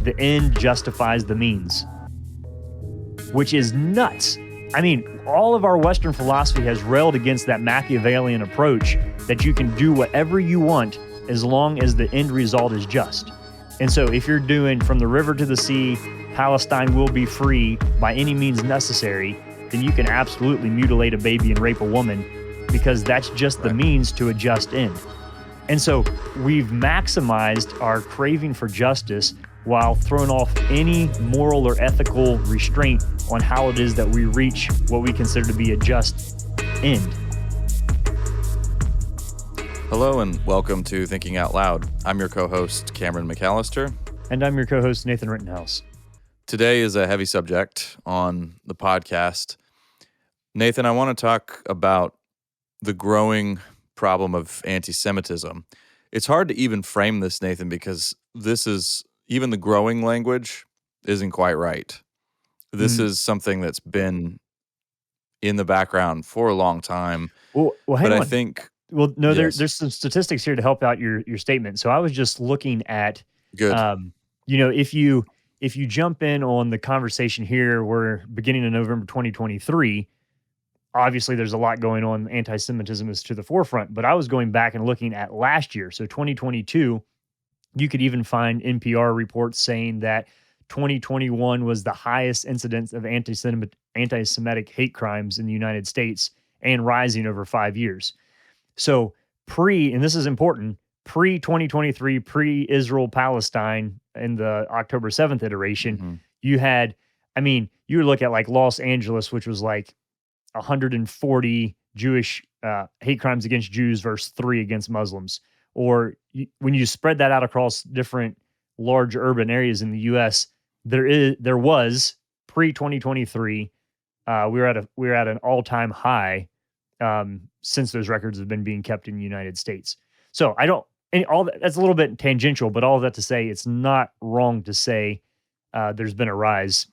the end justifies the means, which is nuts. I mean, all of our Western philosophy has railed against that Machiavellian approach that you can do whatever you want as long as the end result is just. And so if you're doing from the river to the sea, Palestine will be free by any means necessary, then you can absolutely mutilate a baby and rape a woman because that's just the means to a just end. And so we've maximized our craving for justice while throwing off any moral or ethical restraint on how it is that we reach what we consider to be a just end. Hello and welcome to Thinking Out Loud. I'm your co-host, Cameron McAllister. And I'm your co-host, Nathan Rittenhouse. Today is a heavy subject on the podcast. Nathan, I want to talk about the growing problem of anti-Semitism. It's hard to even frame this, Nathan, because this is, even the growing language isn't quite right. This is something that's been in the background for a long time. Well, hang on. I think... Well, no, yes. there's some statistics here to help out your statement. So I was just looking at, Good. If you jump in on the conversation here, we're beginning in November 2023. Obviously, there's a lot going on. Anti-Semitism is to the forefront, but I was going back and looking at last year. So 2022, you could even find NPR reports saying that 2021 was the highest incidence of anti-Semitic hate crimes in the United States and rising over 5 years. So and this is important, pre-2023, pre-Israel-Palestine in the October 7th iteration, you would look at like Los Angeles, which was like 140 Jewish hate crimes against Jews versus 3 against Muslims. Or when you spread that out across different large urban areas in the U.S., there was pre-2023, we were at an all-time high since those records have been being kept in the United States. So that's a little bit tangential, but all of that to say, it's not wrong to say there's been a rise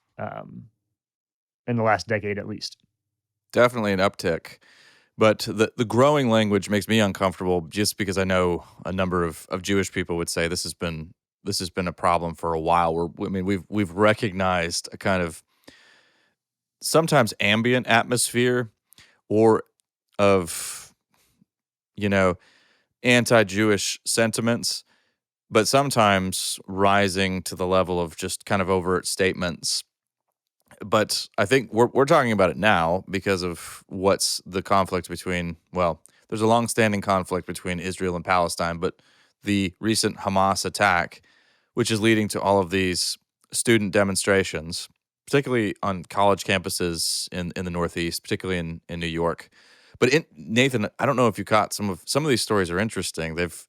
in the last decade at least. Definitely an uptick. But the growing language makes me uncomfortable just because I know a number of Jewish people would say this has been a problem for a while. We've recognized a kind of sometimes ambient atmosphere or of, anti-Jewish sentiments, but sometimes rising to the level of just kind of overt statements. But I think we're talking about it now because of what's the conflict between, there's a long-standing conflict between Israel and Palestine, but the recent Hamas attack, which is leading to all of these student demonstrations, particularly on college campuses in the Northeast, particularly in New York. But Nathan, I don't know if you caught some of these stories are interesting. They've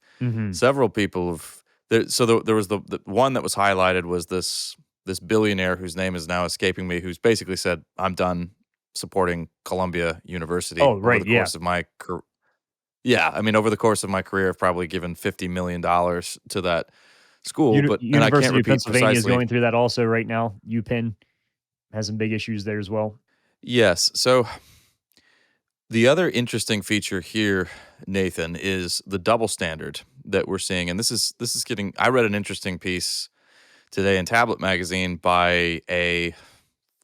several people have. There was the one that was highlighted was this billionaire whose name is now escaping me, who's basically said, "I'm done supporting Columbia University." Over the course of my career. Yeah, over the course of my career, I've probably given $50 million to that school. University of Pennsylvania is going through that also right now. UPenn has some big issues there as well. Yes. So the other interesting feature here, Nathan, is the double standard that we're seeing. And this is getting, I read an interesting piece today in Tablet Magazine by a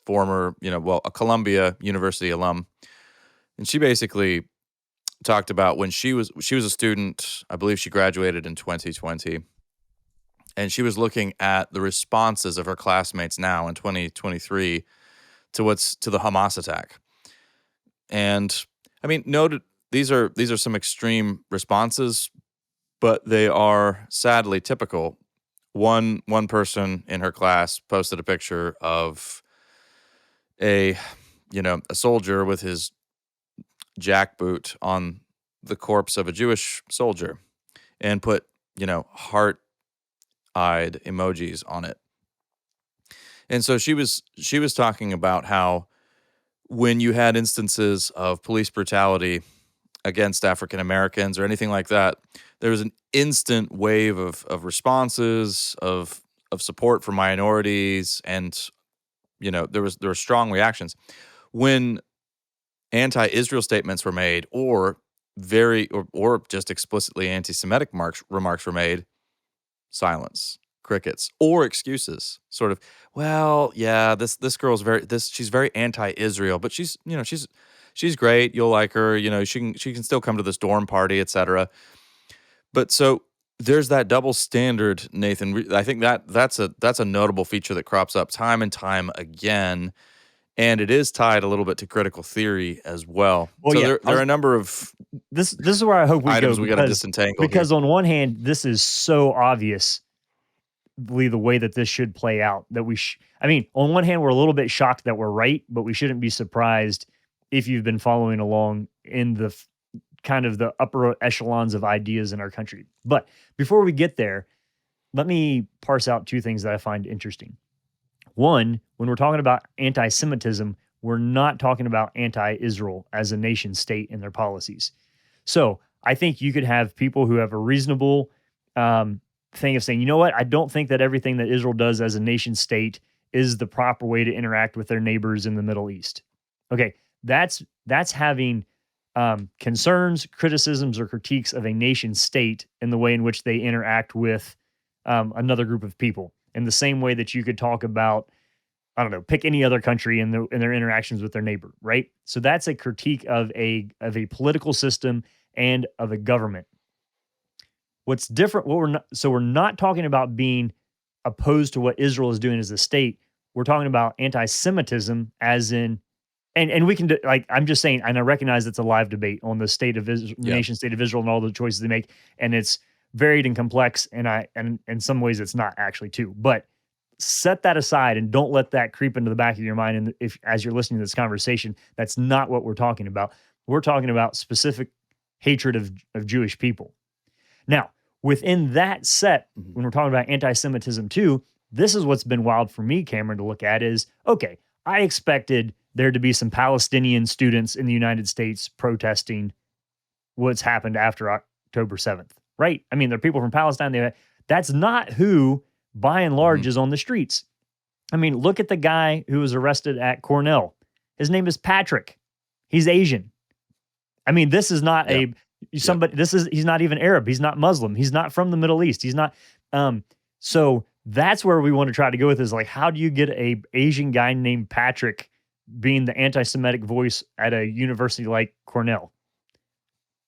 former, a Columbia University alum. And she basically talked about when she was a student, I believe she graduated in 2020. And she was looking at the responses of her classmates now in 2023 to the Hamas attack. And noted these are some extreme responses, but they are sadly typical. One person in her class posted a picture of a soldier with his jackboot on the corpse of a Jewish soldier and put, heart-eyed emojis on it. And so she was talking about how when you had instances of police brutality against African Americans or anything like that, there was an instant wave of responses, of support for minorities, and there were strong reactions. When anti-Israel statements were made, or just explicitly anti-Semitic remarks were made, silence, crickets or excuses. Sort of, well, yeah, this girl's she's very anti-Israel, but she's great. You'll like her. She can still come to this dorm party, etc. But so there's that double standard, Nathan. I think that's a notable feature that crops up time and time again, and it is tied a little bit to critical theory as well. Well, So yeah, there are a number of this is where I hope we go items we got to disentangle here. because on one hand, this is so obvious the way that this should play out that I mean, on one hand, we're a little bit shocked that we're right, but we shouldn't be surprised if you've been following along in the kind of the upper echelons of ideas in our country. But before we get there, let me parse out two things that I find interesting. One, when we're talking about anti-Semitism, we're not talking about anti-Israel as a nation state and their policies. So I think you could have people who have a reasonable thing of saying, you know what, I don't think that everything that Israel does as a nation state is the proper way to interact with their neighbors in the Middle East. Okay, that's having concerns, criticisms, or critiques of a nation state in the way in which they interact with another group of people. In the same way that you could talk about, I don't know, pick any other country in their interactions with their neighbor, right? So that's a critique of a political system and of a government. What's different? We're not talking about being opposed to what Israel is doing as a state. We're talking about anti-Semitism, as in, and we can I'm just saying, and I recognize it's a live debate on the state of Israel, nation state of Israel, and all the choices they make, and it's varied and complex, and in some ways it's not actually too. But set that aside and don't let that creep into the back of your mind. And if as you're listening to this conversation, that's not what we're talking about. We're talking about specific hatred of Jewish people. Now, within that set, when we're talking about anti-Semitism too, this is what's been wild for me, Cameron, to look at is, okay, I expected there to be some Palestinian students in the United States protesting what's happened after October 7th, right? I mean, there are people from Palestine. That's not who, by and large, is on the streets. I mean, look at the guy who was arrested at Cornell. His name is Patrick. He's Asian. I mean, this is not he's not even Arab. He's not Muslim. He's not from the Middle East. He's not. So that's where we want to try to go with is like, how do you get a Asian guy named Patrick being the anti-Semitic voice at a university like Cornell?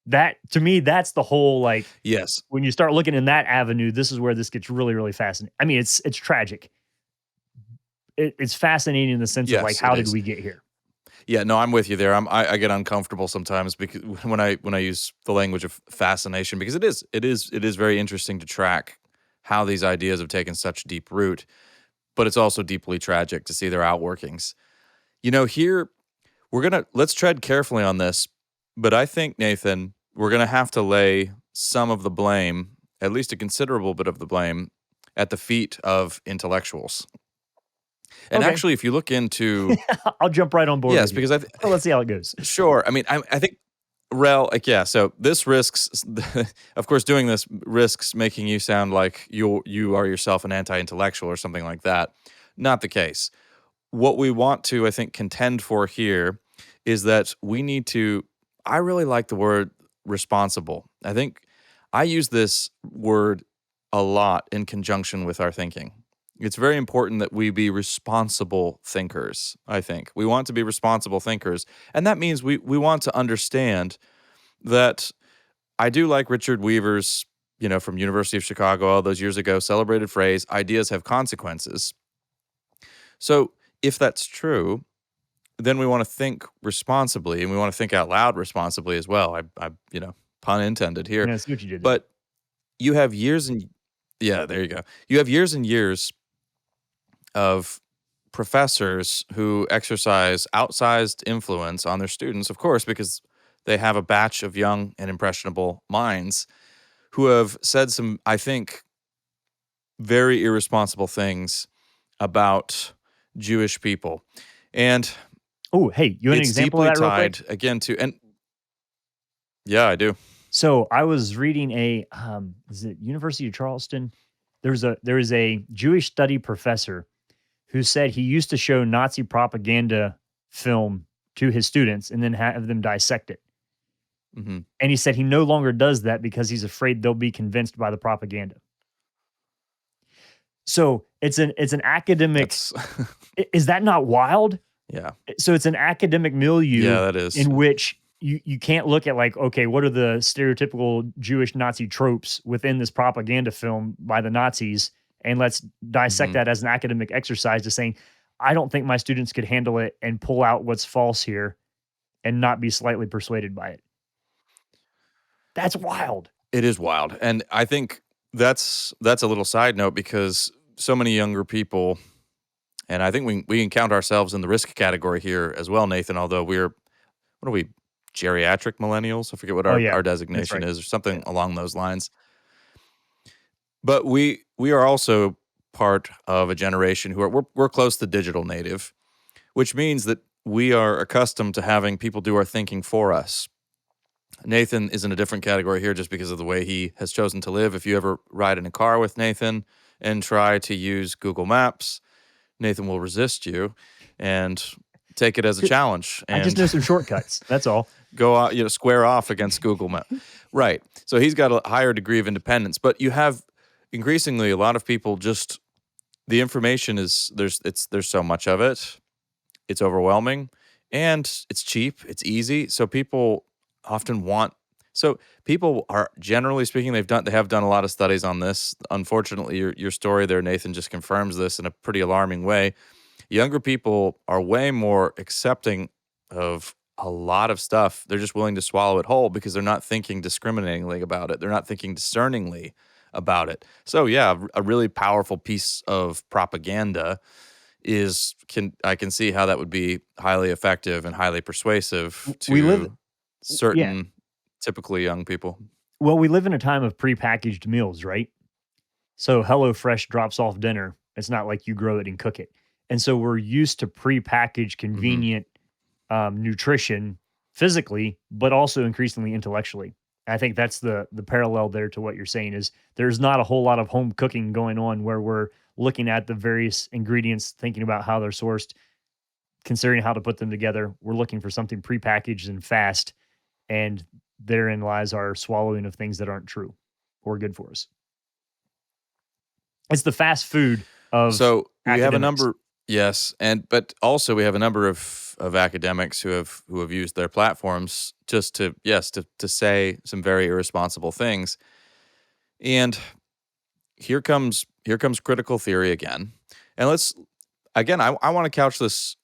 That, to me, that's the whole, like, yes. When you start looking in that avenue, this is where this gets really, really fascinating. I mean, it's tragic. It's fascinating in the sense of like, how did we get here? Yeah, no, I'm with you there. I get uncomfortable sometimes because when I use the language of fascination, because it is very interesting to track how these ideas have taken such deep root, but it's also deeply tragic to see their outworkings. Here let's tread carefully on this, but I think, Nathan, we're gonna have to lay some of the blame, at least a considerable bit of the blame, at the feet of intellectuals. And actually, if you look into, I'll jump right on board. Yes, because let's see how it goes. Sure. I mean, I think, Rel, so this risks, of course, doing this risks making you sound like you are yourself an anti-intellectual or something like that. Not the case. What we want to, I think, contend for here is that we need to, I really like the word responsible. I think I use this word a lot in conjunction with our thinking. It's very important that we be responsible thinkers, I think. We want to be responsible thinkers. And that means we want to understand that I do like Richard Weaver's, from University of Chicago all those years ago, celebrated phrase, ideas have consequences. So if that's true, then we want to think responsibly, and we want to think out loud responsibly as well. I pun intended here. Yeah, that's what you did. But you have years and there you go. You have years and years of professors who exercise outsized influence on their students, of course, because they have a batch of young and impressionable minds who have said some, I think, very irresponsible things about Jewish people. And oh, hey, you want an example of that real quick? Again to, and yeah, I do. So I was reading is it University of Charleston? There is a Jewish study professor who said he used to show Nazi propaganda film to his students and then have them dissect it. Mm-hmm. And he said he no longer does that because he's afraid they'll be convinced by the propaganda. So it's an academic. That's Is that not wild? yeah. So it's an academic milieu Yeah, that is. in which you can't look at like, okay, what are the stereotypical Jewish Nazi tropes within this propaganda film by the Nazis, and let's dissect Mhm. that as an academic exercise to saying, I don't think my students could handle it and pull out what's false here and not be slightly persuaded by it. That's wild. It is wild, and I think that's a little side note because so many younger people, and I think we can count ourselves in the risk category here as well, Nathan, although we're what are we, geriatric millennials? I forget what Oh our yeah, our that's designation right. is or Yeah. something along those lines. But we are also part of a generation who are we're close to digital native, which means that we are accustomed to having people do our thinking for us. Nathan is in a different category here just because of the way he has chosen to live. If you ever ride in a car with Nathan and try to use Google Maps, Nathan will resist you and take it as a challenge I just and know some shortcuts. That's all. go out, square off against Google Maps. Right. So he's got a higher degree of independence, but you have increasingly a lot of people just the information is there's so much of it. It's overwhelming and it's cheap, it's easy. So people often want so people are generally speaking they have done a lot of studies on this. Unfortunately, your story there, Nathan, just confirms this in a pretty alarming way. Younger people are way more accepting of a lot of stuff. They're just willing to swallow it whole because they're not thinking discriminatingly about it. They're not thinking discerningly about it. So yeah, a really powerful piece of propaganda is can I can see how that would be highly effective and highly persuasive We live, to yeah. certain typically young people. Well, we live in a time of prepackaged meals, right? So HelloFresh drops off dinner. It's not like you grow it and cook it. And so we're used to prepackaged, Mhm. convenient nutrition physically, but also increasingly intellectually. I think that's the parallel there to what you're saying is there's not a whole lot of home cooking going on where we're looking at the various ingredients, thinking about how they're sourced, considering how to put them together. We're looking for something prepackaged and fast, and therein lies our swallowing of things that aren't true or good for us. It's the fast food of So we have a academics. number, yes, and but also we have a number of academics who have used their platforms just to yes to say some very irresponsible things. And here comes critical theory again. And let's again I want to couch this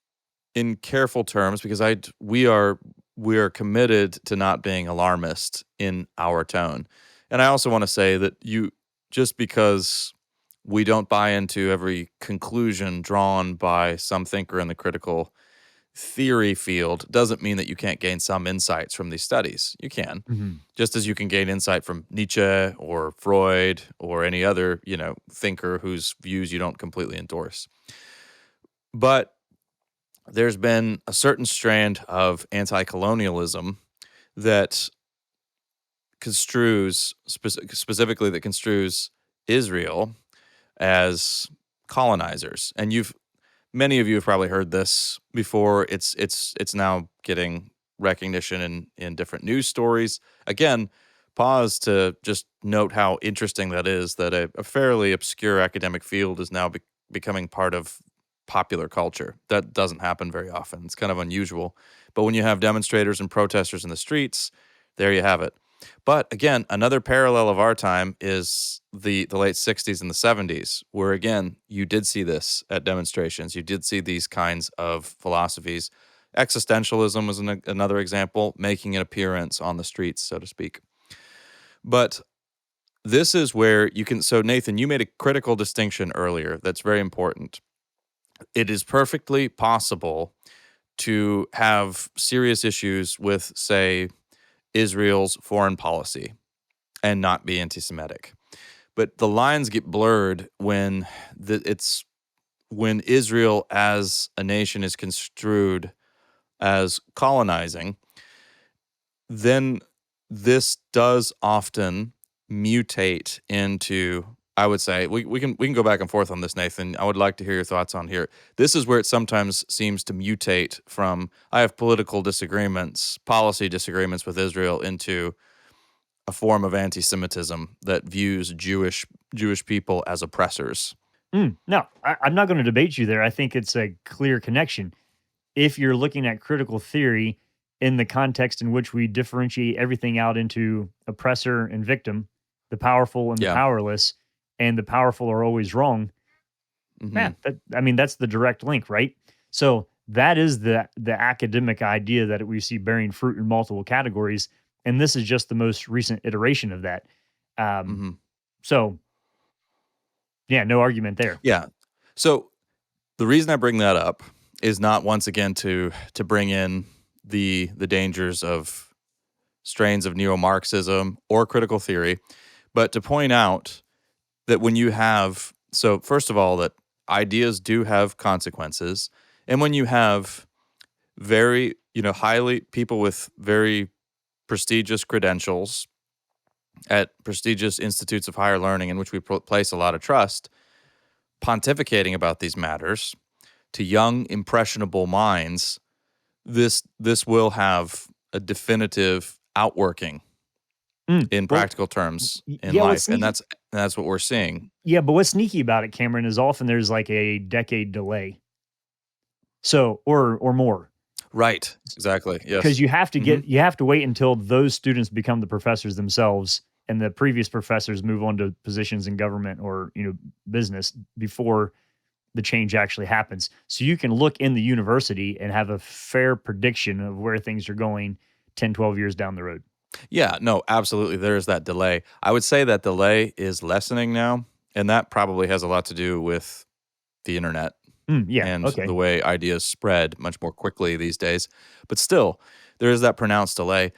in careful terms because we are committed to not being alarmist in our tone. And I also want to say that you just because we don't buy into every conclusion drawn by some thinker in the critical theory field doesn't mean that you can't gain some insights from these studies. You can. Mhm. Just as you can gain insight from Nietzsche or Freud or any other, thinker whose views you don't completely endorse. But there's been a certain strand of anti-colonialism that specifically that construes Israel as colonizers. And you've many of you have probably heard this before. It's now getting recognition in different news stories. Again, pause to just note how interesting that is that a fairly obscure academic field is now becoming part of popular culture. That doesn't happen very often. It's kind of unusual. But when you have demonstrators and protesters in the streets, there you have it. But again, another parallel of our time is the late 60s and the 70s, where again, you did see this at demonstrations. You did see these kinds of philosophies. Existentialism was another example, making an appearance on the streets, so to speak. But this is where you can. So, Nathan, you made a critical distinction earlier that's very important. It is perfectly possible to have serious issues with, say, Israel's foreign policy and not be anti-Semitic. But the lines get blurred when Israel as a nation is construed as colonizing, then this does often mutate into I would say we can go back and forth on this, Nathan. I would like to hear your thoughts on here. This is where it sometimes seems to mutate from I have political disagreements, policy disagreements with Israel into a form of anti-Semitism that views Jewish people as oppressors. No, I'm not going to debate you there. I think it's a clear connection. If you're looking at critical theory in the context in which we differentiate everything out into oppressor and victim, the powerful and the Yeah. powerless, and the powerful are always wrong, Hmm. man, I mean, that's the direct link, right? So that is the academic idea that we see bearing fruit in multiple categories, and this is just the most recent iteration of that. Um, Hmm. so yeah, no argument there. Yeah. So the reason I bring that up is not once again to bring in the dangers of strains of neo-Marxism or critical theory, but to point out that when you have so first of all that ideas do have consequences, and when you have very highly people with very prestigious credentials at prestigious institutes of higher learning in which we place a lot of trust pontificating about these matters to young impressionable minds, this will have a definitive outworking in Well, practical terms in yeah, what's life, and sneaky? that's what we're seeing. Yeah, but what's sneaky about it, Cameron, is often there's like a decade delay. So, or more, Right. Exactly. because Yes. Hmm. you have to wait until those students become the professors themselves, and the previous professors move on to positions in government or business before the change actually happens. So you can look in the university and have a fair prediction of where things are going 10, 12 years down the road. Yeah. No. Absolutely. There is that delay. I would say that delay is lessening now, and that probably has a lot to do with the internet Yeah. and Okay. the way ideas spread much more quickly these days. But still, there is that pronounced delay.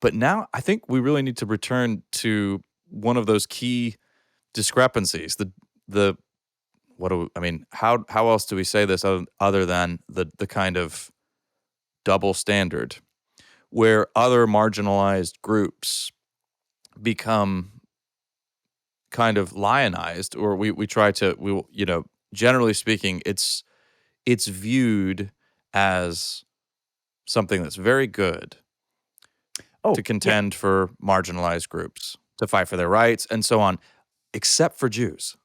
But now I think we really need to return to one of those key discrepancies. The what do we, I mean? How else do we say this other than the kind of double standard where other marginalized groups become kind of lionized, or we try to generally speaking, it's viewed as something that's very good to Oh, yeah. contend for marginalized groups, to fight for their rights, and so on, except for Jews.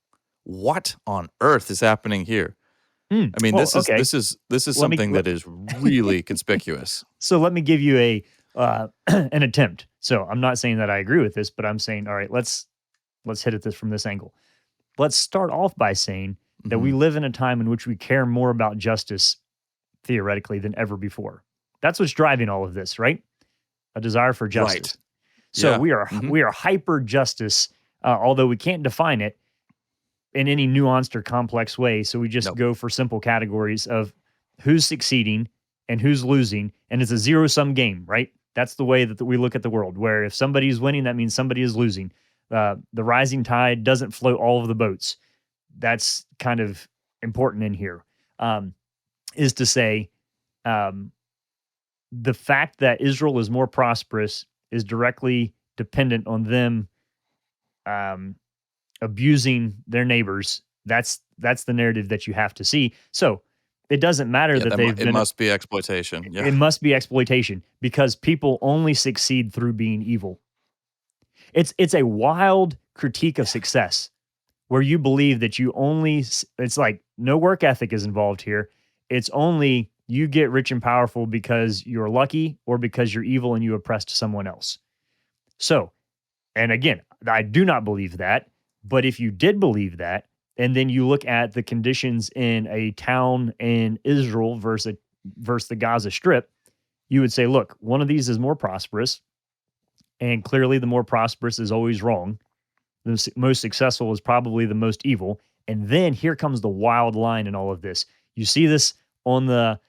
What on earth is happening here? I mean, Well, this is okay. this is this is Let me something that is really conspicuous. So let me give you a an attempt. So I'm not saying that I agree with this, but I'm saying, all right, let's hit at this from this angle. Let's start off by saying that we Mhm. live in a time in which we care more about justice theoretically than ever before. That's what's driving all of this, right? A desire for Right. justice. So Yeah. Mhm. we are hyper justice, although we can't define it in any nuanced or complex way. So we just Nope. go for simple categories of who's succeeding and who's losing, and it's a zero sum game, right? That's the way that we look at the world. Where if somebody is winning, that means somebody is losing. The rising tide doesn't float all of the boats. That's kind of important in here. Um, is to say, um, the fact that Israel is more prosperous is directly dependent on them um, abusing their neighbors. That's the narrative that you have to see. So it doesn't matter Yeah, that they've it been. must be exploitation. Yeah. It must be exploitation because people only succeed through being evil. It's a wild critique of Yeah. success where you believe that you only. It's like no work ethic is involved here. It's only you get rich and powerful because you're lucky or because you're evil and you oppressed someone else. So, and again, I do not believe that. But if you did believe that, and then you look at the conditions in a town in Israel versus the Gaza Strip, you would say, look, one of these is more prosperous, and clearly the more prosperous is always wrong. The most successful is probably the most evil. And then here comes the wild line in all of this. You see this on the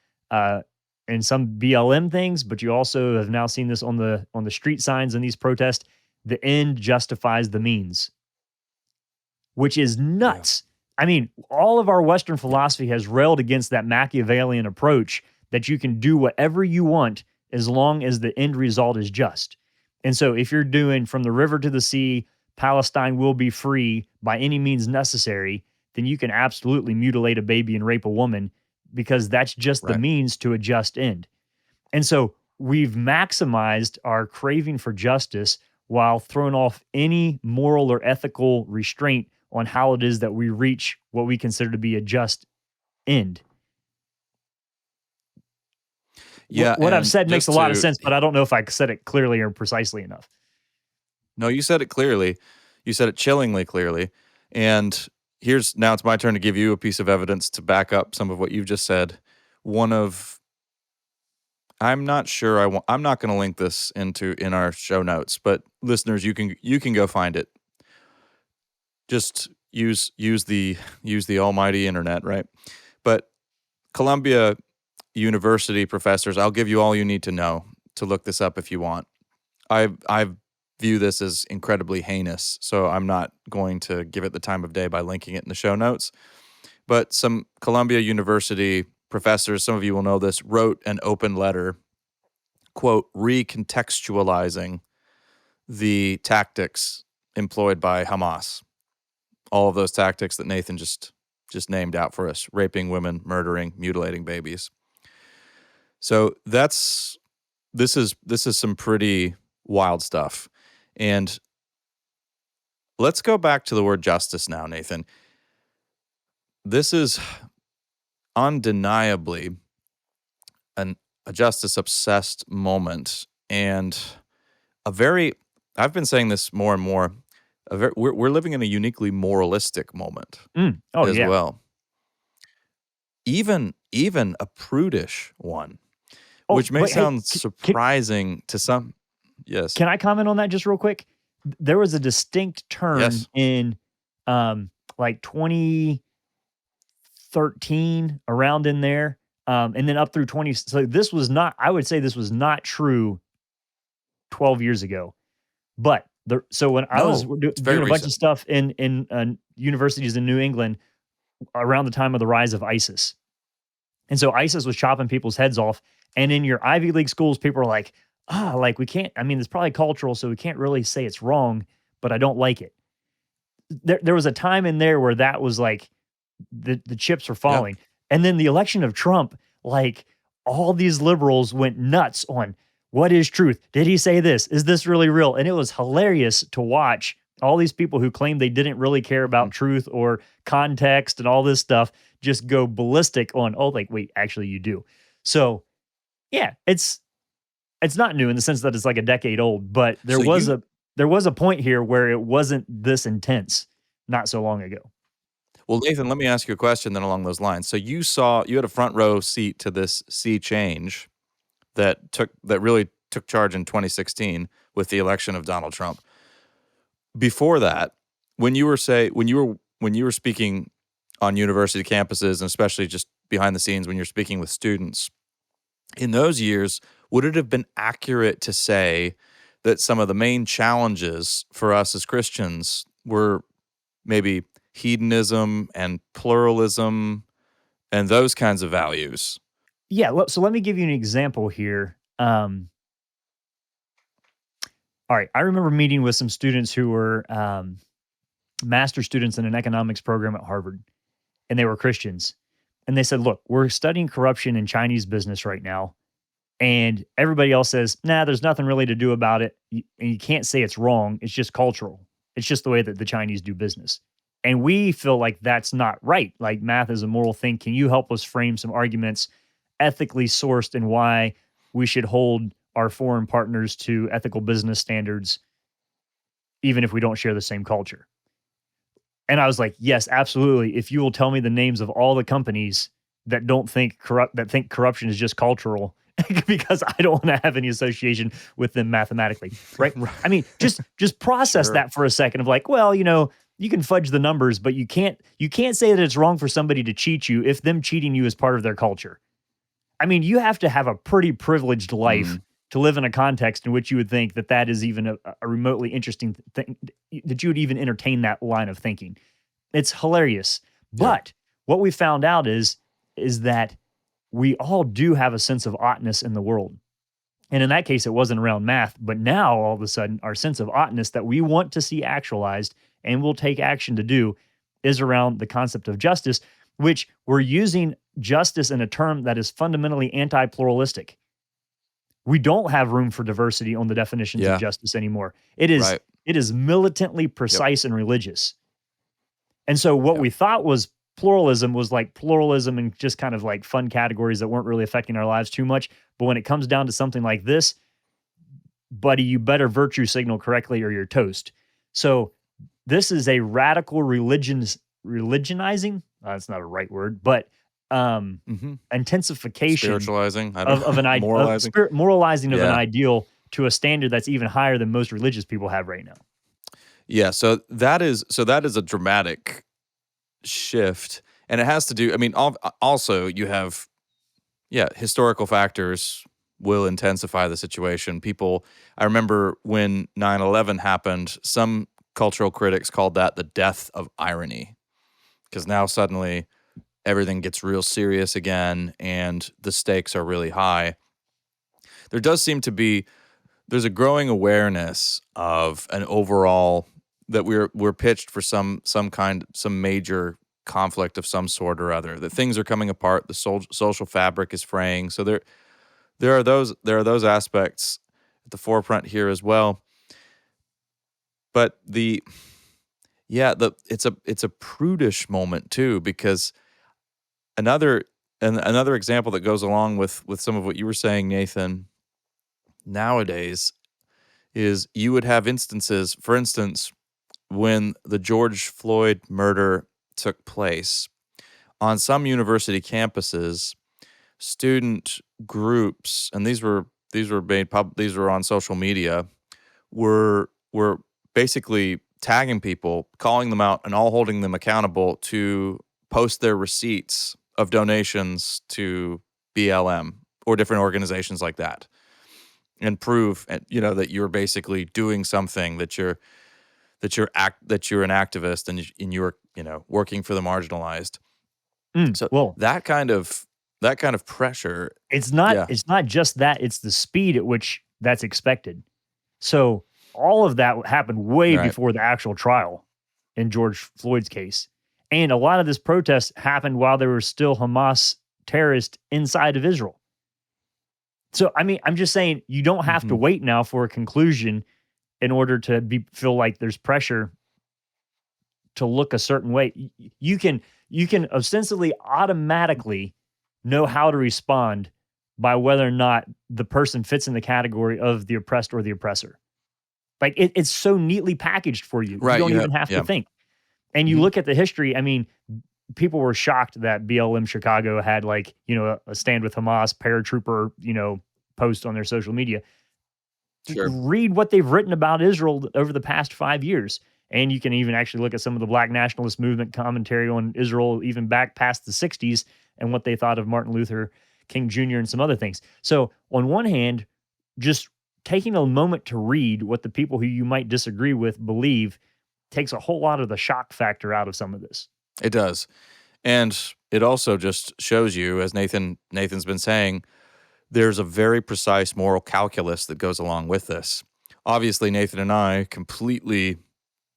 in some BLM things, but you also have now seen this on the street signs in these protests. The end justifies the means, which is Yeah. nuts. I mean, all of our Western Yeah. philosophy has railed against that Machiavellian approach that you can do whatever you want as long as the end result is just. And so, if you're doing from the river to the sea, Palestine will be free by any means necessary, then you can absolutely mutilate a baby and rape a woman because that's just the Right. means to a just end. And so we've maximized our craving for justice while throwing off any moral or ethical restraint on how it is that we reach what we consider to be a just end. Yeah, What I've and said makes a just lot of to sense, but I don't know if I said it clearly or precisely enough. no, you said it clearly. You said it chillingly clearly. And now it's my turn to give you a piece of evidence to back up some of what you've just said. One of I'm not sure I'm not going to link this in our show notes, but listeners, you can go find it. Just use the almighty internet, right? But Columbia University professors, I'll give you all you need to know to look this up if you want. I view this as incredibly heinous, so I'm not going to give it the time of day by linking it in the show notes. But some Columbia University professors, some of you will know this, wrote an open letter, quote, recontextualizing the tactics employed by Hamas. All of those tactics that Nathan just named out for us: raping women, murdering, mutilating babies. So this is some pretty wild stuff. And let's go back to the word justice now, Nathan. This is undeniably a justice obsessed moment, and I've been saying this more and more. We're living in a uniquely moralistic moment Oh as yeah. well. Even a prudish one, Oh, which may but hey, sound surprising to some. Yes. can I comment on that just real quick? There was a distinct turn Yes. in like 2013, around in there, and then up through 20. So this was not, I would say this was not true 12 years ago. But so when I was No, it's very doing a bunch of recent. stuff in universities in New England around the time of the rise of ISIS. And so ISIS was chopping people's heads off. And in your Ivy League schools, people are like, like we can't, I mean, it's probably cultural, so we can't really say it's wrong, but I don't like it. There was a time in there where that was like the chips were Yeah. falling. And then the election of Trump, like all these liberals went nuts on what is truth? Did he say this? Is this really real? And it was hilarious to watch all these people who claimed they didn't really care about truth or context and all this stuff just go ballistic on, oh, like, wait, actually you do. So yeah, it's not new in the sense that it's like a decade old, but So there was a point here where it wasn't this intense not so long ago. Well, Nathan, let me ask you a question then along those lines. So you had a front row seat to this sea change that really took charge in 2016 with the election of Donald Trump. Before that, when you were speaking on university campuses, and especially just behind the scenes when you're speaking with students, in those years, would it have been accurate to say that some of the main challenges for us as Christians were maybe hedonism and pluralism and those kinds of values? Yeah, well, so let me give you an example here. All right, I remember meeting with some students who were master students in an economics program at Harvard, and they were Christians. And they said, look, we're studying corruption in Chinese business right now. And everybody else says, nah, there's nothing really to do about it. And you can't say it's wrong. It's just cultural. It's just the way that the Chinese do business. And we feel like that's not right. Like math is a moral thing. Can you help us frame some arguments ethically sourced and why we should hold our foreign partners to ethical business standards, even if we don't share the same culture? And I was like, yes, absolutely. If you will tell me the names of all the companies that think corruption is just cultural, because I don't want to have any association with them mathematically, right? I mean, just process that for a second of like, well, you can fudge the numbers, but you can't say that it's wrong for somebody to cheat you if them cheating you is part of their culture. I mean, you have to have a pretty privileged life to live in a context in which you would think that is even a remotely interesting thing, that you would even entertain that line of thinking. It's hilarious. But what we found out is that we all do have a sense of oughtness in the world. And in that case, it wasn't around math, but now all of a sudden, our sense of oughtness that we want to see actualized and will take action to do is around the concept of justice, which we're using justice in a term that is fundamentally anti-pluralistic. We don't have room for diversity on the definitions of justice anymore. It is militantly precise and religious. And so what Yeah. we thought was pluralism was like pluralism and just kind of like fun categories that weren't really affecting our lives too much. But when it comes down to something like this, buddy, you better virtue signal correctly or you're toast. So this is a radical religionizing. That's not a right word, but Hmm. intensification Spiritualizing. I don't of know. an Moralizing. moralizing of an Yeah. ideal to a standard that's even higher than most religious people have right now. Yeah. So that is a dramatic shift, and it has to do. I mean, also you have historical factors will intensify the situation. People, I remember when 9/11 happened, some cultural critics called that the death of irony, because now suddenly everything gets real serious again and the stakes are really high. There does seem to be there's a growing awareness of an overall that we're pitched for some major conflict of some sort or other, that things are coming apart, the social fabric is fraying. So there are those aspects at the forefront here as well. But it's a prudish moment too, because another another example that goes along with some of what you were saying, Nathan, nowadays is you would have instances, for instance, when the George Floyd murder took place on some university campuses, student groups, and these were on social media, were basically tagging people, calling them out, and all holding them accountable to post their receipts of donations to BLM or different organizations like that, and prove, that you're basically doing something, that you're an activist, and you're working for the marginalized. So Well, that kind of pressure. it's not Yeah. it's not just that, it's the speed at which that's expected. So all of that happened way Right. before the actual trial in George Floyd's case. And a lot of this protest happened while there were still Hamas terrorists inside of Israel. So I mean, I'm just saying you don't have to Hmm. wait now for a conclusion in order to feel like there's pressure to look a certain way. You can ostensibly automatically know how to respond by whether or not the person fits in the category of the oppressed or the oppressor. Like it's so neatly packaged for you. You Right. don't You have even have to yeah. think. And you Hmm. look at the history. I mean, people were shocked that BLM Chicago had like, a stand with Hamas paratrooper, post on their social media. Sure. Read what they've written about Israel over the past 5 years. And you can even actually look at some of the Black nationalist movement commentary on Israel, even back past the 60s, and what they thought of Martin Luther King Jr. and some other things. So, on one hand, just taking a moment to read what the people who you might disagree with believe takes a whole lot of the shock factor out of some of this. It does. And it also just shows you, as Nathan's been saying, there's a very precise moral calculus that goes along with this. Obviously, Nathan and I completely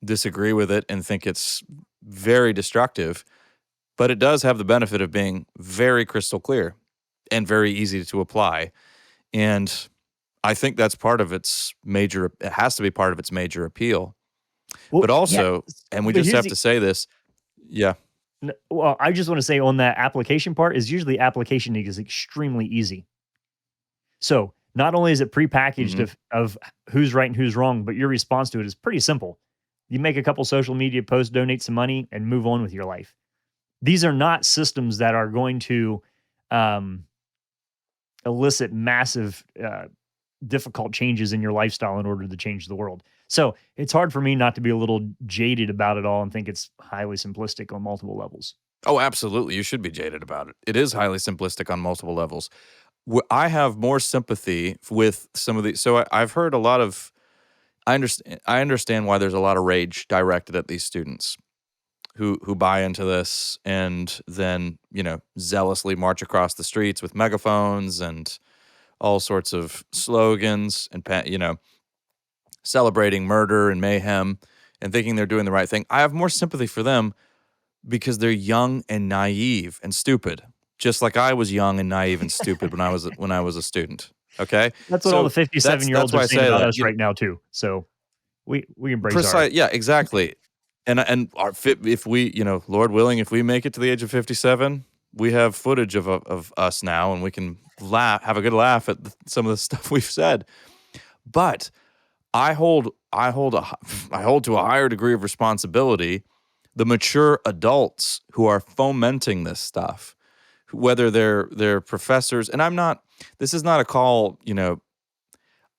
disagree with it and think it's very destructive, but it does have the benefit of being very crystal clear and very easy to apply. And I think that's part of it has to be part of its major appeal. Well, But yeah, also, and we but just here's have the to say this, yeah. well, I just want to say on that application part is usually application is extremely easy. So not only is it prepackaged Hmm. of who's right and who's wrong, but your response to it is pretty simple. You make a couple social media posts, donate some money, and move on with your life. These are not systems that are going to um, elicit massive, difficult changes in your lifestyle in order to change the world. So it's hard for me not to be a little jaded about it all and think it's highly simplistic on multiple levels. Oh, absolutely. You should be jaded about it. It is highly simplistic on multiple levels. I have more sympathy with some of these. So I've heard a lot of. I understand why there's a lot of rage directed at these students who buy into this and then zealously march across the streets with megaphones and all sorts of slogans and celebrating murder and mayhem and thinking they're doing the right thing. I have more sympathy for them because they're young and naive and stupid, just like I was young and naive and stupid when I was a student. Okay, That's what all the so 57 that's year olds why are I saying say about that. us right now too. So we embrace our Precise, yeah, exactly. if we, Lord willing, if we make it to the age of 57, we have footage of us now, and we can have a good laugh at some of the stuff we've said. But I hold to a higher degree of responsibility the mature adults who are fomenting this stuff, whether they're professors. And this is not a call,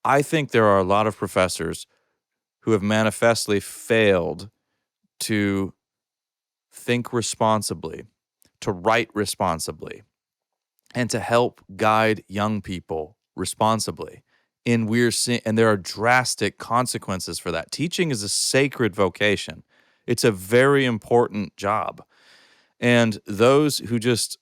I think there are a lot of professors who have manifestly failed to think responsibly, to write responsibly, and to help guide young people responsibly. And there are drastic consequences for that. Teaching is a sacred vocation. It's a very important job. And those who just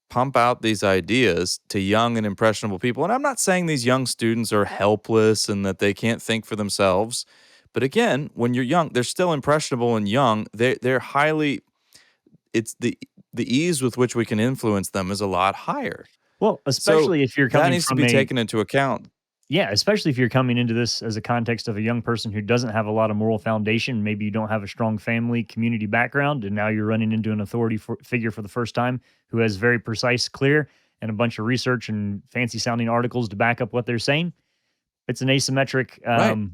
pump out these ideas to young and impressionable people, and I'm not saying these young students are helpless and that they can't think for themselves, but again, when you're young, they're still impressionable and young. They're highly, it's the ease with which we can influence them is a lot higher. Well, So especially if you're that coming needs to from be taken into account. yeah, especially if you're coming into this as a context of a young person who doesn't have a lot of moral foundation. Maybe you don't have a strong family, community background, and now you're running into an authority figure for the first time who has very precise, clear, and a bunch of research and fancy sounding articles to back up what they're saying. It's an asymmetric Right.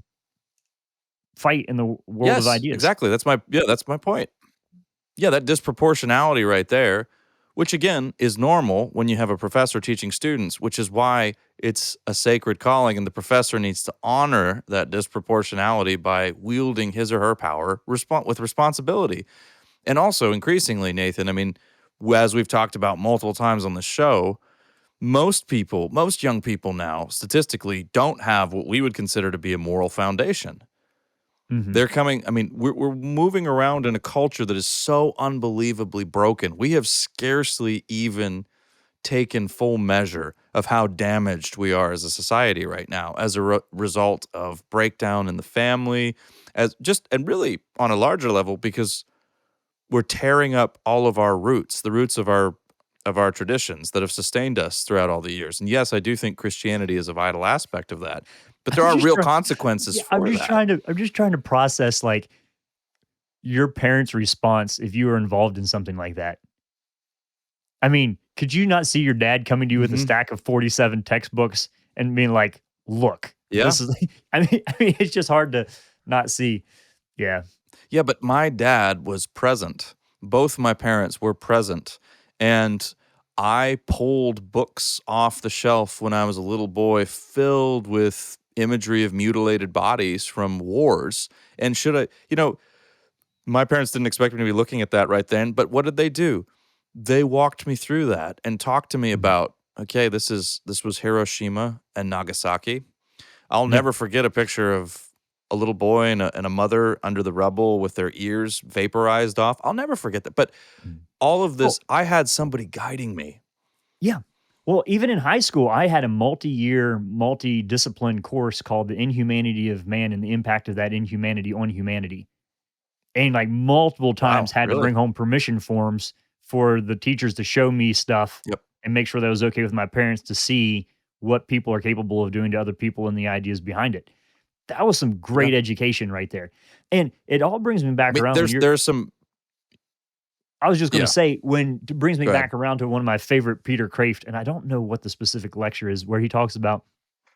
fight in the world of Yes, ideas. exactly. That's my point. Yeah, that disproportionality right there, which again is normal when you have a professor teaching students, which is why it's a sacred calling, and the professor needs to honor that disproportionality by wielding his or her power with responsibility. And also, increasingly, Nathan, I mean, as we've talked about multiple times on the show, most young people now, statistically, don't have what we would consider to be a moral foundation. Hmm. They're coming. I mean, we're moving around in a culture that is so unbelievably broken. We have scarcely even taken full measure of how damaged we are as a society right now as a result of breakdown in the family, and really on a larger level, because we're tearing up all of our roots, the roots of our traditions that have sustained us throughout all the years. And yes, I do think Christianity is a vital aspect of that, but there I'm are just real trying. consequences Yeah, I'm for just that. trying to. I'm just trying to process like your parents' response if you were involved in something like that. I mean, could you not see your dad coming to you with a Hmm. stack of 47 textbooks and being like, "Look, Yeah. this is," I mean, it's just hard to not see. Yeah. Yeah, but my dad was present. Both my parents were present. And I pulled books off the shelf when I was a little boy filled with imagery of mutilated bodies from wars. And my parents didn't expect me to be looking at that right then, but what did they do? They walked me through that and talked to me Mhm. about, okay, this was Hiroshima and Nagasaki. I'll Yeah. never forget a picture of a little boy and a mother under the rubble with their ears vaporized off. I'll never forget that. But Mhm. all of Well, this, I had somebody guiding me. yeah. Well, even in high school, I had a multi-year, multi-discipline course called The Inhumanity of Man and the Impact of that Inhumanity on Humanity. And like multiple times Wow, had to really? bring home permission forms for the teachers to show me stuff Yep. and make sure that was okay with my parents to see what people are capable of doing to other people and the ideas behind it. That was some Yeah. great education right there. And it all brings me I back mean, around when there's you're there's some I was just gonna yeah, say, when it brings me go ahead. back around to one of my favorite Peter Kraft, and I don't know what the specific lecture is, where he talks about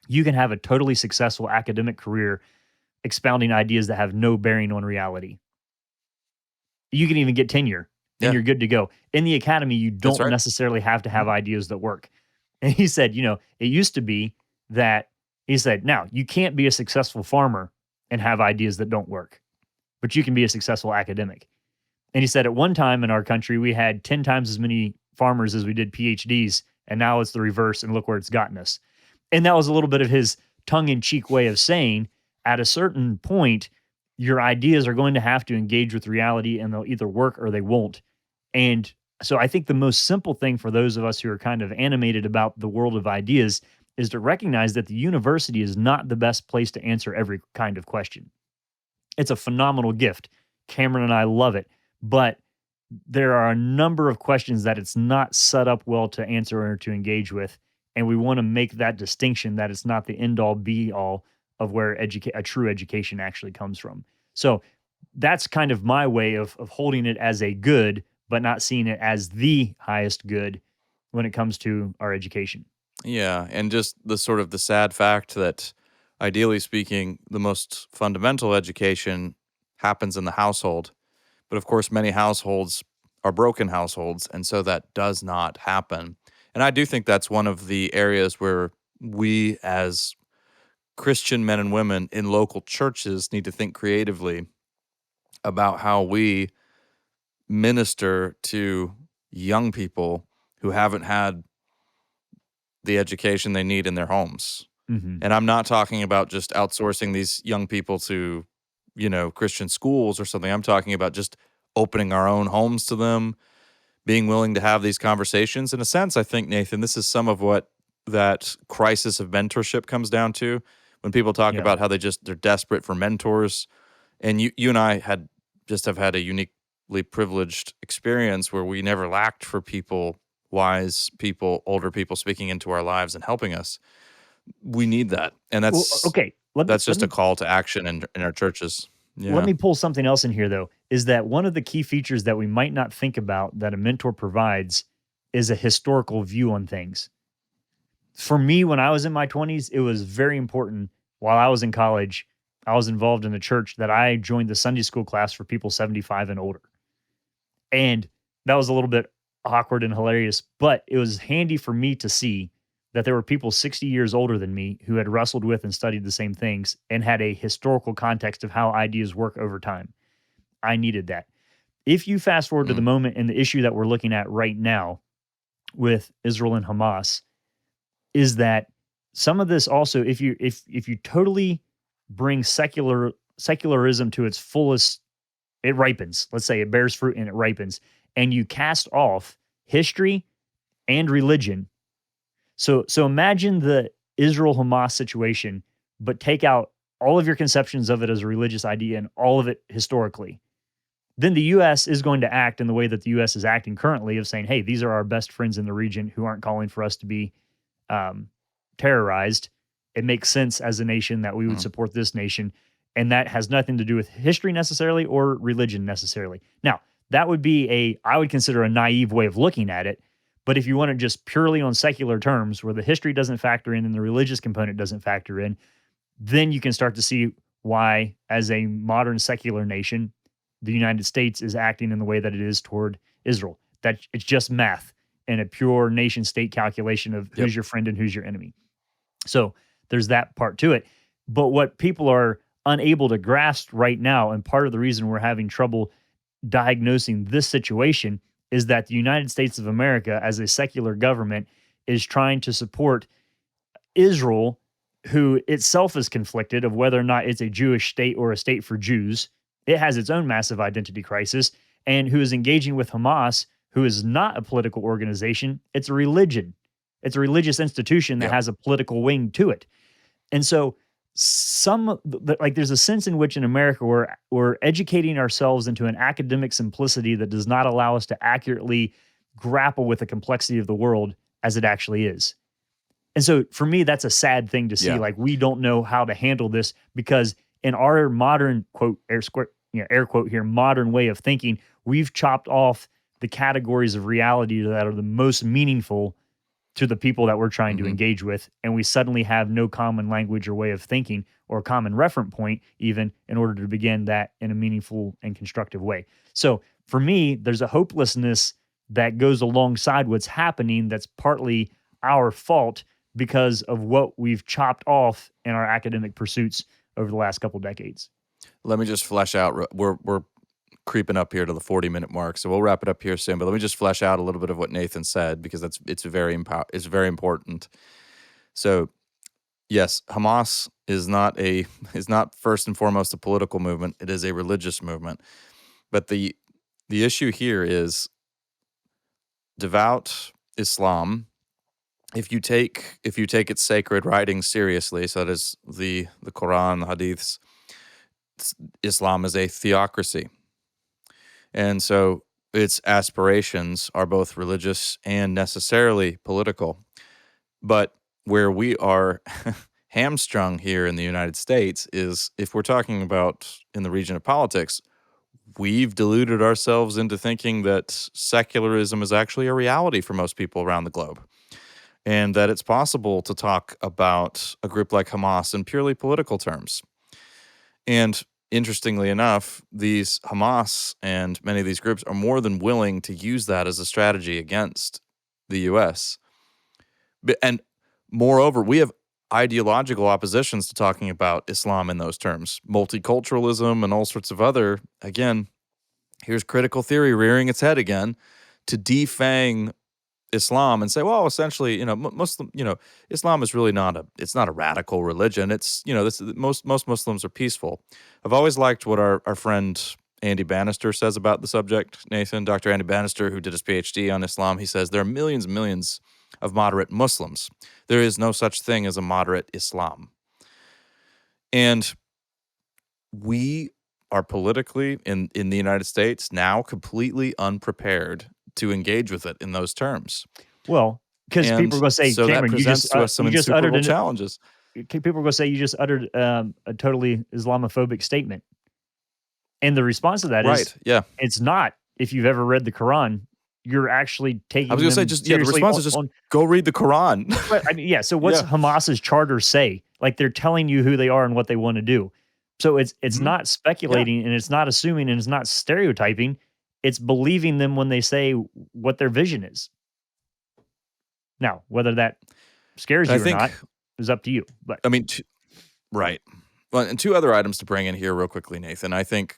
you can have a totally successful academic career expounding ideas that have no bearing on reality. You can even get tenure and Yeah, you're good to go. In the academy, you that's don't right. necessarily have to have Mhm. ideas that work. And he said, it used to be that he said, now you can't be a successful farmer and have ideas that don't work, but you can be a successful academic. And he said at one time in our country, we had 10 times as many farmers as we did PhDs. And now it's the reverse. And look where it's gotten us. And that was a little bit of his tongue in cheek way of saying at a certain point, your ideas are going to have to engage with reality and they'll either work or they won't. And so I think the most simple thing for those of us who are kind of animated about the world of ideas is to recognize that the university is not the best place to answer every kind of question. It's a phenomenal gift. Cameron and I love it. But there are a number of questions that it's not set up well to answer or to engage with. And we want to make that distinction that it's not the end all be all of where a true education actually comes from. So that's kind of my way of holding it as a good, but not seeing it as the highest good when it comes to our education. Yeah, and just the sort of the sad fact that ideally speaking, the most fundamental education happens in the household. But of course, many households are broken households, and so that does not happen. And I do think that's one of the areas where we as Christian men and women in local churches need to think creatively about how we minister to young people who haven't had the education they need in their homes. Mhm. And I'm not talking about just outsourcing these young people to, Christian schools or something. I'm talking about just opening our own homes to them, being willing to have these conversations. In a sense, I think, Nathan, this is some of what that crisis of mentorship comes down to. When people talk Yeah. about how they're desperate for mentors, and you and I have had a uniquely privileged experience where we never lacked for people, wise people, older people speaking into our lives and helping us. We need that, and Well, that's okay. Let me that's let just a me call to action in our churches. let Yeah. me pull something else in here though. Is that one of the key features that we might not think about that a mentor provides is a historical view on things. For me, when I was in my 20s, it was very important. While I was in college, I was involved in a church that I joined the Sunday school class for people 75 and older. And that was a little bit awkward and hilarious, but it was handy for me to see that there were people 60 years older than me who had wrestled with and studied the same things and had a historical context of how ideas work over time. I needed that. If you fast forward to the Mm. moment and the issue that we're looking at right now with Israel and Hamas, is that some of this also, if you totally bring secularism to its fullest, it ripens. Let's say it bears fruit and it ripens, and you cast off history and religion. So imagine the Israel Hamas situation, but take out all of your conceptions of it as a religious idea and all of it historically. Then the US is going to act in the way that the US is acting currently of saying, hey, these are our best friends in the region who aren't calling for us to be um, terrorized. It makes sense as a nation that we would Mm. support this nation. And that has nothing to do with history necessarily or religion necessarily. Now, that would be I would consider a naive way of looking at it. But if you want it just purely on secular terms, where the history doesn't factor in and the religious component doesn't factor in, then you can start to see why, as a modern secular nation, the United States is acting in the way that it is toward Israel. That it's just math and a pure nation state calculation of Yep. who's your friend and who's your enemy. So there's that part to it. But what people are unable to grasp right now, and part of the reason we're having trouble diagnosing this situation, is that the United States of America, as a secular government, is trying to support Israel, who itself is conflicted of whether or not it's a Jewish state or a state for Jews. It has its own massive identity crisis, and who is engaging with Hamas, who is not a political organization. It's a religion. It's a religious institution that Yep. has a political wing to it. And so like there's a sense in which in America we're educating ourselves into an academic simplicity that does not allow us to accurately grapple with the complexity of the world as it actually is. And so for me, that's a sad thing to see. Yeah. Like we don't know how to handle this because in our modern quote air quote here modern way of thinking, we've chopped off the categories of reality that are the most meaningful to the people that we're trying to Hmm. engage with, and we suddenly have no common language or way of thinking or a common reference point even in order to begin that in a meaningful and constructive way. So for me, there's a hopelessness that goes alongside what's happening that's partly our fault because of what we've chopped off in our academic pursuits over the last couple decades. Let me just flesh out. We're creeping up here to the 40-minute mark, so we'll wrap it up here soon. But let me just flesh out a little bit of what Nathan said because it's very important. So yes, Hamas is not first and foremost a political movement. It is a religious movement. But the issue here is devout Islam. If you take its sacred writings seriously, so that is the Quran, the Hadiths, Islam is a theocracy. And so its aspirations are both religious and necessarily political. But where we are hamstrung here in the United States is if we're talking about in the region of politics, we've deluded ourselves into thinking that secularism is actually a reality for most people around the globe, and that it's possible to talk about a group like Hamas in purely political terms. And interestingly enough, these Hamas and many of these groups are more than willing to use that as a strategy against the US. And moreover, we have ideological oppositions to talking about Islam in those terms, multiculturalism and all sorts of other. Again, here's critical theory rearing its head again to defang Islam and say, well, essentially, Muslim, Islam is really it's not a radical religion. It's, most Muslims are peaceful. I've always liked what our friend Andy Bannister says about the subject, Nathan. Dr. Andy Bannister, who did his PhD on Islam, he says there are millions and millions of moderate Muslims. There is no such thing as a moderate Islam. And we are politically in the United States now completely unprepared to engage with it in those terms. Well, because people are going to say, so Cameron, that presents to us some you just uttered insuperable challenges. People are going to say you just uttered a totally Islamophobic statement. And the response to that is, yeah, it's not. If you've ever read the Quran, you're actually taking. I was going to say, just the response is just go read the Quran. But I mean, yeah. So what's Hamas's charter say? Like they're telling you who they are and what they want to do. So it's not speculating and it's not assuming and it's not stereotyping. It's believing them when they say what their vision is. Now, whether that scares you or not is up to you. But I mean, right. Well, and two other items to bring in here real quickly, Nathan. I think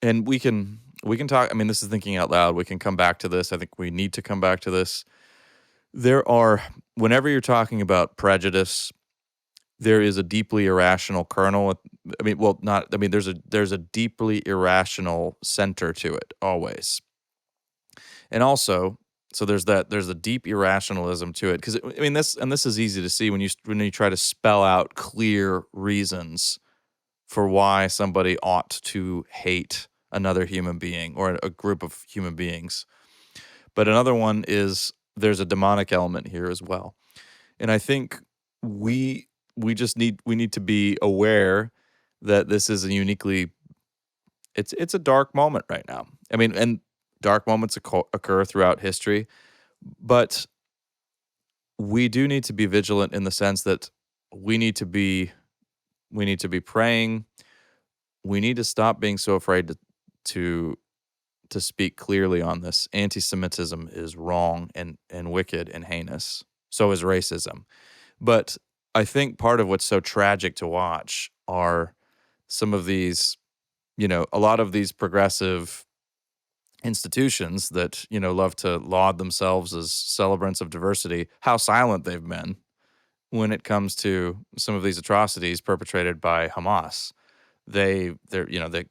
and we can talk. I mean, this is thinking out loud. We can come back to this. I think we need to come back to this. Whenever you're talking about prejudice, there is a deeply irrational kernel. I mean, well, not. I mean, there's a deeply irrational center to it always, and also. So there's a deep irrationalism to it because I mean this is easy to see when you try to spell out clear reasons for why somebody ought to hate another human being or a group of human beings. But another one is there's a demonic element here as well, and I think we need to be aware that this is a uniquely it's a dark moment right now. I mean, and dark moments occur throughout history, but we do need to be vigilant in the sense that we need to be praying. We need to stop being so afraid to speak clearly on this. Anti-Semitism is wrong and wicked and heinous. So is racism. But I think part of what's so tragic to watch are some of these, a lot of these progressive institutions that love to laud themselves as celebrants of diversity, how silent they've been when it comes to some of these atrocities perpetrated by Hamas. They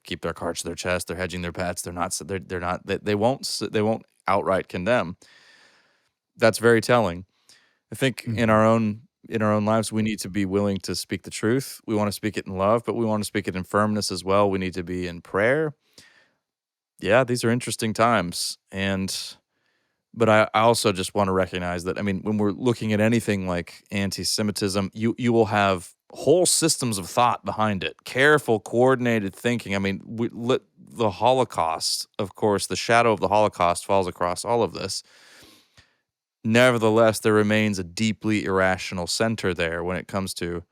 keep their cards to their chest. They're hedging their bets. They won't outright condemn. That's very telling. I think in our own lives, we need to be willing to speak the truth. We want to speak it in love, but we want to speak it in firmness as well. We need to be in prayer. Yeah, these are interesting times. But I also just want to recognize that, I mean, when we're looking at anything like anti-Semitism, you will have whole systems of thought behind it, careful, coordinated thinking. I mean, the Holocaust, of course, the shadow of the Holocaust falls across all of this. Nevertheless, there remains a deeply irrational center there when it comes to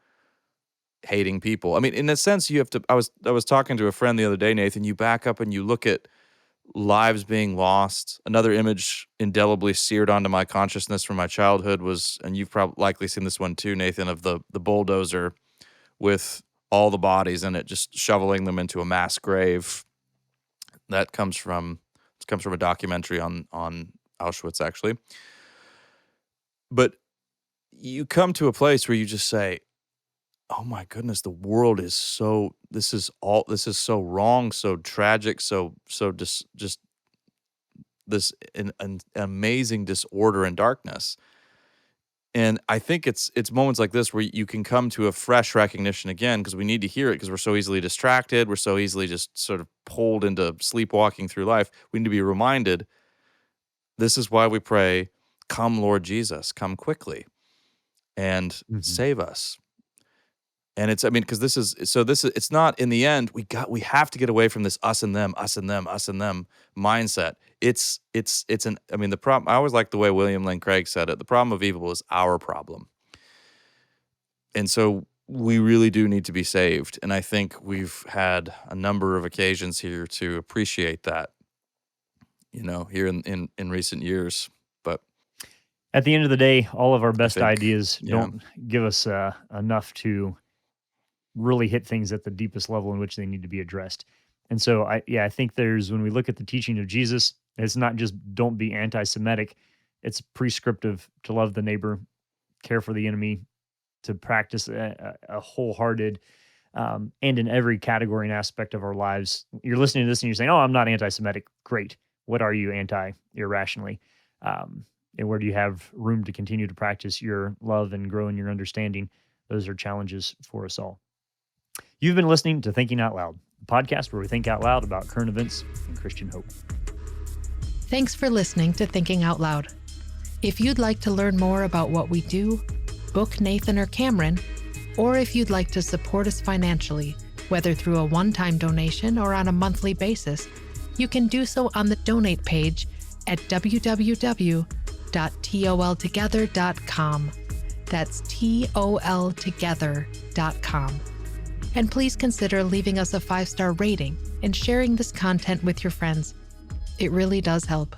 hating people. I mean, in a sense, you have to. I was talking to a friend the other day, Nathan. You back up and you look at lives being lost. Another image indelibly seared onto my consciousness from my childhood was, and you've probably likely seen this one too, Nathan, of the bulldozer with all the bodies in it, just shoveling them into a mass grave. That comes from a documentary on Auschwitz, actually. But you come to a place where you just say, oh my goodness, the world is this is so wrong, so tragic, just this an amazing disorder and darkness. And I think it's moments like this where you can come to a fresh recognition again, because we need to hear it, because we're so easily distracted, we're so easily just sort of pulled into sleepwalking through life. We need to be reminded, this is why we pray, come Lord Jesus, come quickly and save us. And it's, I mean, because it's not, in the end, we have to get away from this us and them mindset. I mean, the problem, I always like the way William Lane Craig said it. The problem of evil is our problem. And so we really do need to be saved. And I think we've had a number of occasions here to appreciate that, here in recent years. But at the end of the day, all of our best think, ideas yeah. don't give us enough to really hit things at the deepest level in which they need to be addressed. And so I think when we look at the teaching of Jesus, it's not just don't be anti-Semitic. It's prescriptive to love the neighbor, care for the enemy, to practice a wholehearted, and in every category and aspect of our lives. You're listening to this and you're saying, oh, I'm not anti-Semitic. Great. What are you irrationally? And where do you have room to continue to practice your love and grow in your understanding? Those are challenges for us all. You've been listening to Thinking Out Loud, a podcast where we think out loud about current events and Christian hope. Thanks for listening to Thinking Out Loud. If you'd like to learn more about what we do, book Nathan or Cameron, or if you'd like to support us financially, whether through a one-time donation or on a monthly basis, you can do so on the donate page at www.toltogether.com. That's toltogether.com. And please consider leaving us a 5-star rating and sharing this content with your friends. It really does help.